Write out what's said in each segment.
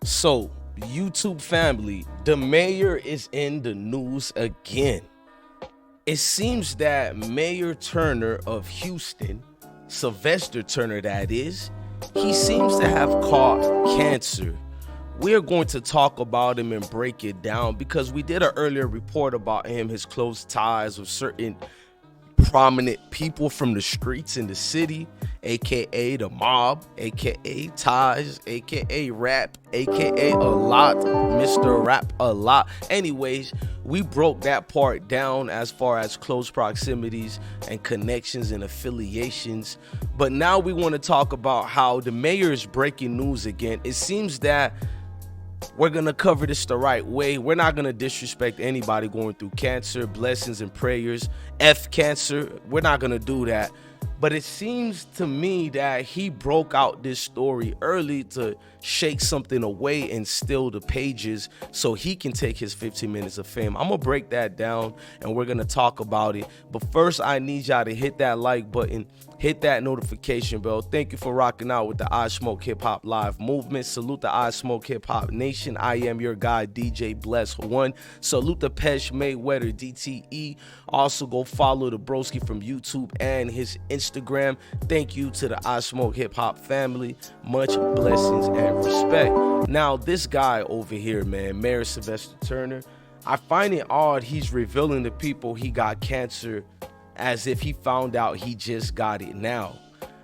So, YouTube family, the mayor is in the news again. It seems that Mayor Turner of Houston, Sylvester Turner that is, he seems to have caught cancer. We're going to talk about him and break it down because we did an earlier report about him, his close ties with certain prominent people from the streets in the city, aka the mob, aka ties, aka rap, aka a lot, Mr. Rap a lot. Anyways, we broke that part down as far as close proximities and connections and affiliations. But now we want to talk about how the mayor is breaking news again. It seems that we're going to cover this the right way. We're not going to disrespect anybody going through cancer, blessings and prayers. F cancer. We're not going to do that. But it seems to me that he broke out this story early to shake something away and steal the pages so he can take his 15 minutes of fame. I'm going to break that down and we're going to talk about it. But first, I need y'all to hit that like button, hit that notification bell. Thank you for rocking out with the I Smoke Hip Hop Live movement. Salute the I Smoke Hip Hop Nation. I am your guy, DJ Bless One. Salute the Pesh Mayweather, DTE. Also, go follow the broski from YouTube and his Instagram. Thank you to the I Smoke Hip Hop family. Much blessings and respect. Now, this guy over here, man, Mayor Sylvester Turner, I find it odd he's revealing to people he got cancer as if he found out he just got it now.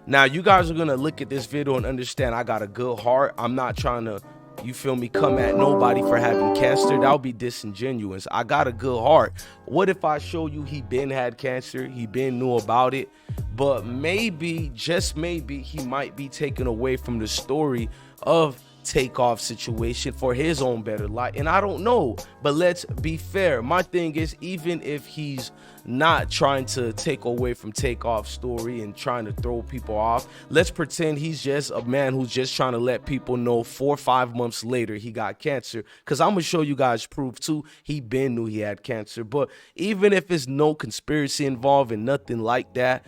Now, you guys are going to look at this video and understand I got a good heart. I'm not trying to, you feel me, come at nobody for having cancer. That would be disingenuous. I got a good heart. What if I show you he been had cancer, he been knew about it, but maybe, just maybe, he might be taken away from the story of Takeoff situation for his own better life, and I don't know. But let's be fair. My thing is, even if he's not trying to take away from Takeoff's story and trying to throw people off, let's pretend he's just a man who's just trying to let people know 4 or 5 months later he got cancer, because I'm gonna show you guys proof too. He been knew he had cancer. But even if there's no conspiracy involved and nothing like that,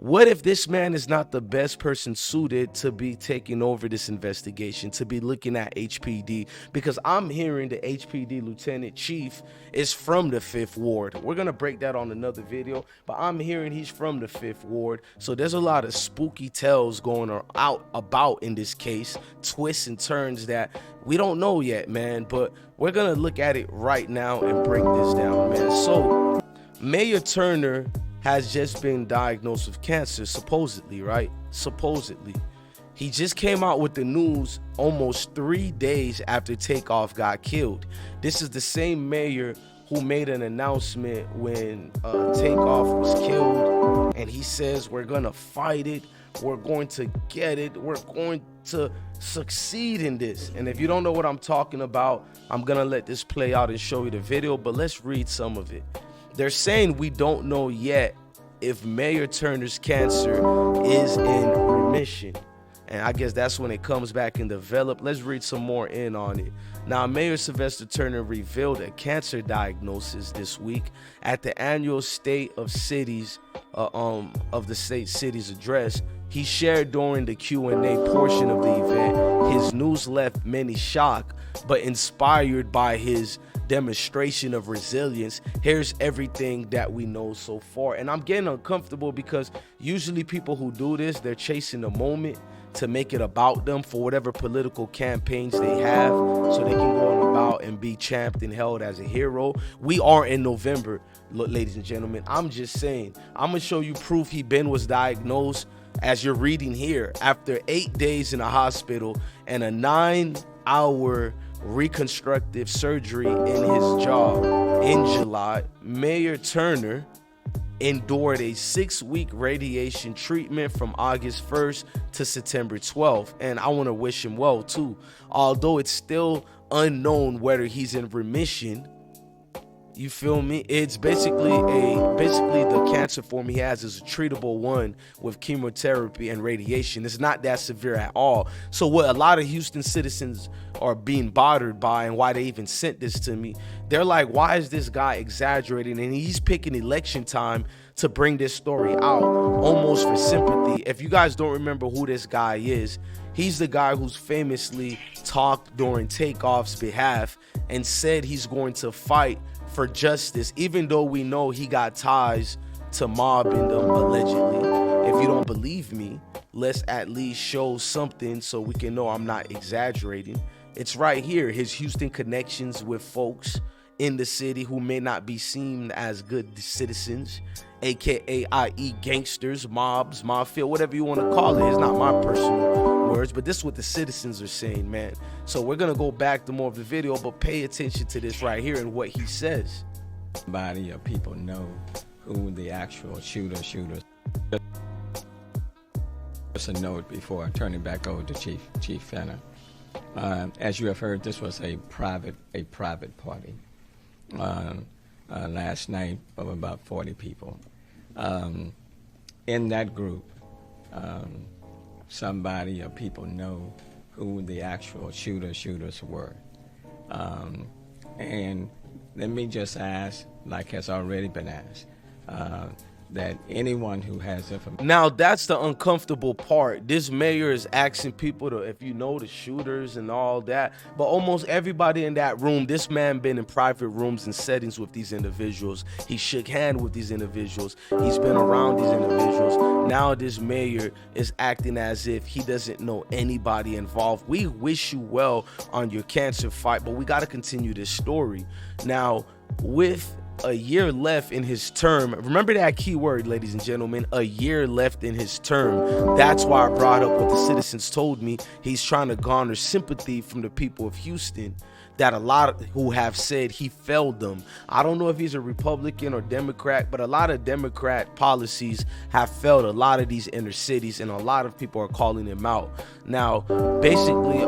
what if this man is not the best person suited to be taking over this investigation, to be looking at HPD? Because I'm hearing the HPD Lieutenant Chief is from the 5th Ward. We're going to break that on another video, but I'm hearing he's from the 5th Ward. So there's a lot of spooky tales going out about in this case, twists and turns that we don't know yet, man. But we're going to look at it right now and break this down, man. So Mayor Turner has just been diagnosed with cancer, supposedly, right? Supposedly. He just came out with the news almost 3 days after Takeoff got killed. This is the same mayor who made an announcement when Takeoff was killed, and he says, we're gonna fight it, we're going to get it, we're going to succeed in this. And if you don't know what I'm talking about, I'm gonna let this play out and show you the video, but let's read some of it. They're saying we don't know yet if Mayor Turner's cancer is in remission. And I guess that's when it comes back and develop. Let's read some more in on it. Now, Mayor Sylvester Turner revealed a cancer diagnosis this week at the annual State of Cities of the State Cities address. He shared during the Q&A portion of the event. His news left many shocked, but inspired by his demonstration of resilience. Here's everything that we know so far. And I'm getting uncomfortable because usually people who do this, they're chasing the moment to make it about them for whatever political campaigns they have, so they can go on about and be champed and held as a hero. We are in November, ladies and gentlemen. I'm just saying, I'm gonna show you proof was diagnosed, as you're reading here, after 8 days in a hospital and a 9-hour reconstructive surgery in his jaw. In July, Mayor Turner endured a 6-week radiation treatment from August 1st to September 12th. And I want to wish him well too. Although it's still unknown whether he's in remission, You feel me? It's basically the cancer form he has is a treatable one with chemotherapy and radiation. It's not that severe at all. So what a lot of Houston citizens are being bothered by, and why they even sent this to me, they're like, why is this guy exaggerating? And he's picking election time to bring this story out, almost for sympathy. If you guys don't remember who this guy is, he's the guy who's famously talked during Takeoff's behalf and said he's going to fight for justice, even though we know he got ties to mobbing them allegedly. If you don't believe me, let's at least show something so we can know I'm not exaggerating. It's right here, his Houston connections with folks in the city who may not be seen as good citizens, aka i.e. gangsters, mobs, mafia, whatever you want to call it. It's not my personal words, but this is what the citizens are saying, man. So we're gonna go back to more of the video, but pay attention to this right here and what he says. Body of people know who the actual shooters. Just a note before turning back over to Chief Fenner. As you have heard, this was a private party last night of about 40 people. In that group, somebody or people know who the actual shooters were. And let me just ask, like has already been asked, that anyone who has information. Now that's the uncomfortable part. This mayor is asking people to, if you know the shooters and all that, but almost everybody in that room, this man been in private rooms and settings with these individuals. He shook hands with these individuals. He's been around these individuals. Now this mayor is acting as if he doesn't know anybody involved. We wish you well on your cancer fight, but we got to continue this story. Now, with a year left in his term, remember that key word, ladies and gentlemen, a year left in his term. That's why I brought up what the citizens told me. He's trying to garner sympathy from the people of Houston, that a lot who have said he failed them. I don't know if he's a Republican or Democrat, but a lot of Democrat policies have failed a lot of these inner cities, and a lot of people are calling him out. Now, basically,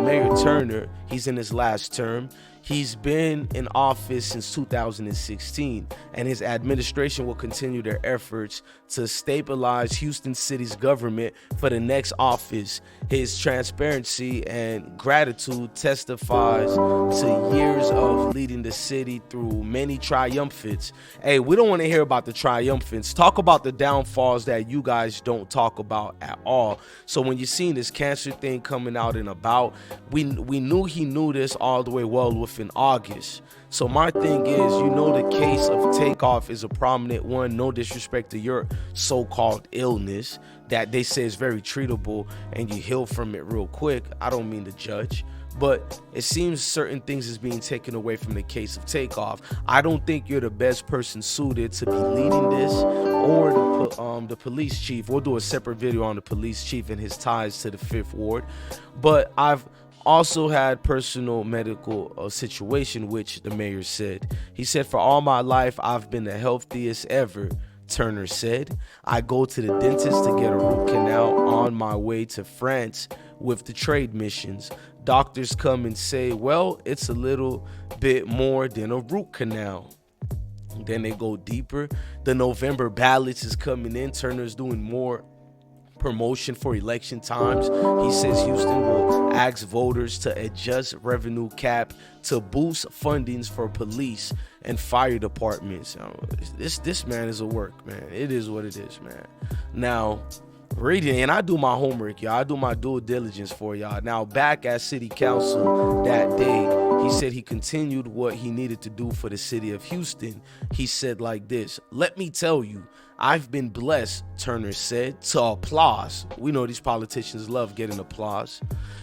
Mayor Turner, he's in his last term. He's been in office since 2016, and his administration will continue their efforts to stabilize Houston City's government for the next office. His transparency and gratitude testifies to years of leading the city through many triumphants. Hey, we don't want to hear about the triumphants. Talk about the downfalls that you guys don't talk about at all. So when you're seeing this cancer thing coming out and about, we knew he knew this all the way well within August. So my thing is, you know, the case of Takeoff is a prominent one. No disrespect to your so-called illness that they say is very treatable and you heal from it real quick. I don't mean to judge, but it seems certain things is being taken away from the case of Takeoff. I don't think you're the best person suited to be leading this, or the police chief. We'll do a separate video on the police chief and his ties to the 5th Ward. But I've also had personal medical situation, which the mayor said. He said, for all my life, I've been the healthiest ever, Turner said. I go to the dentist to get a root canal on my way to France with the trade missions. Doctors come and say, well, it's a little bit more than a root canal. Then they go deeper. The November ballots is coming in. Turner's doing more promotion for election times. He says Houston will ask voters to adjust revenue cap to boost fundings for police and fire departments. This man is a work, man. It is what it is, man. Now, reading, and I do my homework, y'all. I do my due diligence for y'all. Now, back at city council that day, he said he continued what he needed to do for the city of Houston. He said like this: let me tell you, I've been blessed, Turner said, to applause. We know these politicians love getting applause.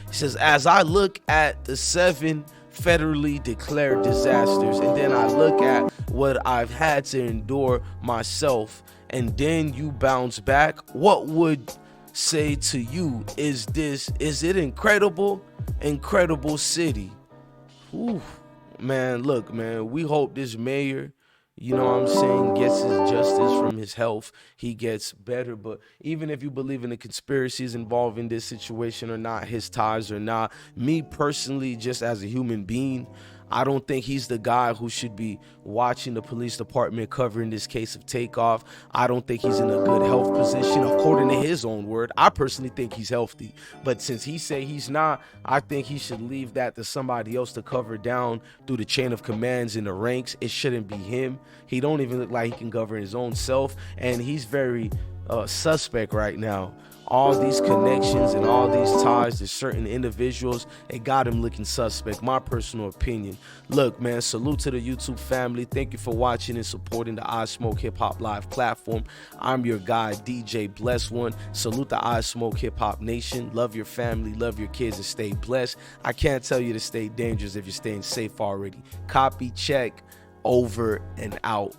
He says, as I look at the 7 federally declared disasters, and then I look at what I've had to endure myself, and then you bounce back, what would say to you is it incredible? Incredible city. Ooh, man, look, man, we hope this mayor, you know what I'm saying, gets his justice from his health. He gets better. But even if you believe in the conspiracies involved in this situation or not, his ties or not, me personally, just as a human being, I don't think he's the guy who should be watching the police department covering this case of Takeoff. I don't think he's in a good health position, according to his own word. I personally think he's healthy, but since he say he's not, I think he should leave that to somebody else to cover down through the chain of commands in the ranks. It shouldn't be him. He don't even look like he can govern his own self, and he's very suspect right now. All these connections and all these ties to certain individuals, it got him looking suspect, my personal opinion. Look, man, salute to the YouTube family. Thank you for watching and supporting the I Smoke Hip Hop Live platform. I'm your guy, DJ Bless One. Salute the I Smoke Hip Hop Nation. Love your family, love your kids, and stay blessed. I can't tell you to stay dangerous if you're staying safe already. Copy, check, over and out.